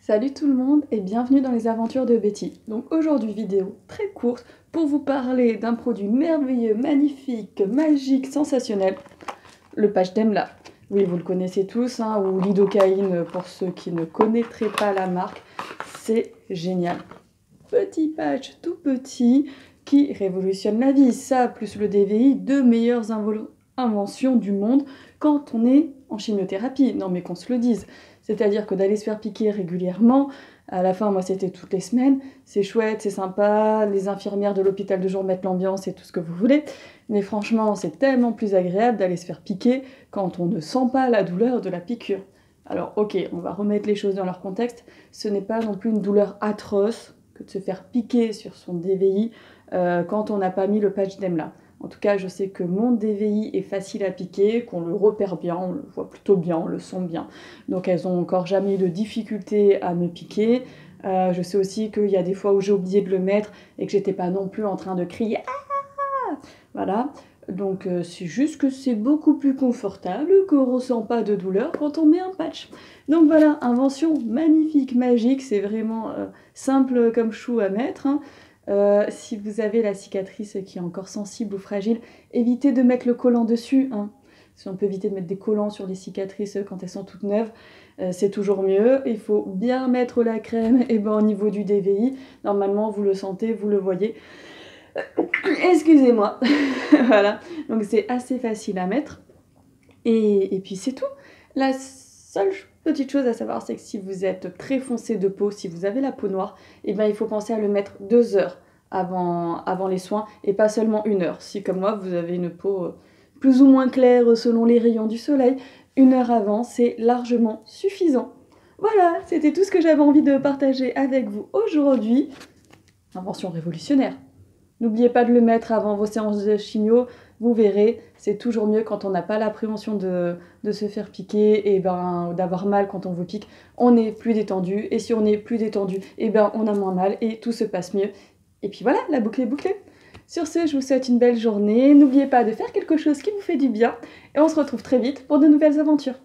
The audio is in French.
Salut tout le monde et bienvenue dans les aventures de Betty. Donc aujourd'hui vidéo très courte pour vous parler d'un produit merveilleux, magnifique, magique, sensationnel, le patch d'Emla. Oui, vous le connaissez tous, hein, ou lidocaïne pour ceux qui ne connaîtraient pas la marque. C'est génial. Petit patch tout petit qui révolutionne la vie. Ça, plus le DVI, deux meilleures inventions du monde quand on est en chimiothérapie. Non mais qu'on se le dise. C'est-à-dire que d'aller se faire piquer régulièrement, à la fin, moi c'était toutes les semaines, c'est chouette, c'est sympa, les infirmières de l'hôpital de jour mettent l'ambiance et tout ce que vous voulez, mais franchement c'est tellement plus agréable d'aller se faire piquer quand on ne sent pas la douleur de la piqûre. Alors ok, on va remettre les choses dans leur contexte, ce n'est pas non plus une douleur atroce que de se faire piquer sur son DVI quand on n'a pas mis le patch d'Emla. En tout cas, je sais que mon DVI est facile à piquer, qu'on le repère bien, on le voit plutôt bien, on le sent bien. Donc elles n'ont encore jamais eu de difficulté à me piquer. Je sais aussi qu'il y a des fois où j'ai oublié de le mettre et que j'étais pas non plus en train de crier « Ah !» Voilà. Donc c'est juste que c'est beaucoup plus confortable, qu'on ne ressent pas de douleur quand on met un patch. Donc voilà, invention magnifique, magique, c'est vraiment simple comme chou à mettre, hein. Si vous avez la cicatrice qui est encore sensible ou fragile, évitez de mettre le collant dessus, hein. Si on peut éviter de mettre des collants sur les cicatrices quand elles sont toutes neuves, c'est toujours mieux. Il faut bien mettre la crème et ben, au niveau du DVI, normalement vous le sentez, vous le voyez. Excusez-moi. Voilà, donc c'est assez facile à mettre. Et puis c'est tout. La seule petite chose à savoir, c'est que si vous êtes très foncé de peau, si vous avez la peau noire, eh ben, il faut penser à le mettre 2 heures avant les soins et pas seulement 1 heure. Si comme moi, vous avez une peau plus ou moins claire selon les rayons du soleil, 1 heure avant, c'est largement suffisant. Voilà, c'était tout ce que j'avais envie de partager avec vous aujourd'hui. Invention révolutionnaire. N'oubliez pas de le mettre avant vos séances de chimio, vous verrez, c'est toujours mieux quand on n'a pas l'appréhension de se faire piquer et ben, d'avoir mal quand on vous pique. On est plus détendu et si on est plus détendu, et ben, on a moins mal et tout se passe mieux. Et puis voilà, la boucle est bouclée. Sur ce, je vous souhaite une belle journée. N'oubliez pas de faire quelque chose qui vous fait du bien et on se retrouve très vite pour de nouvelles aventures.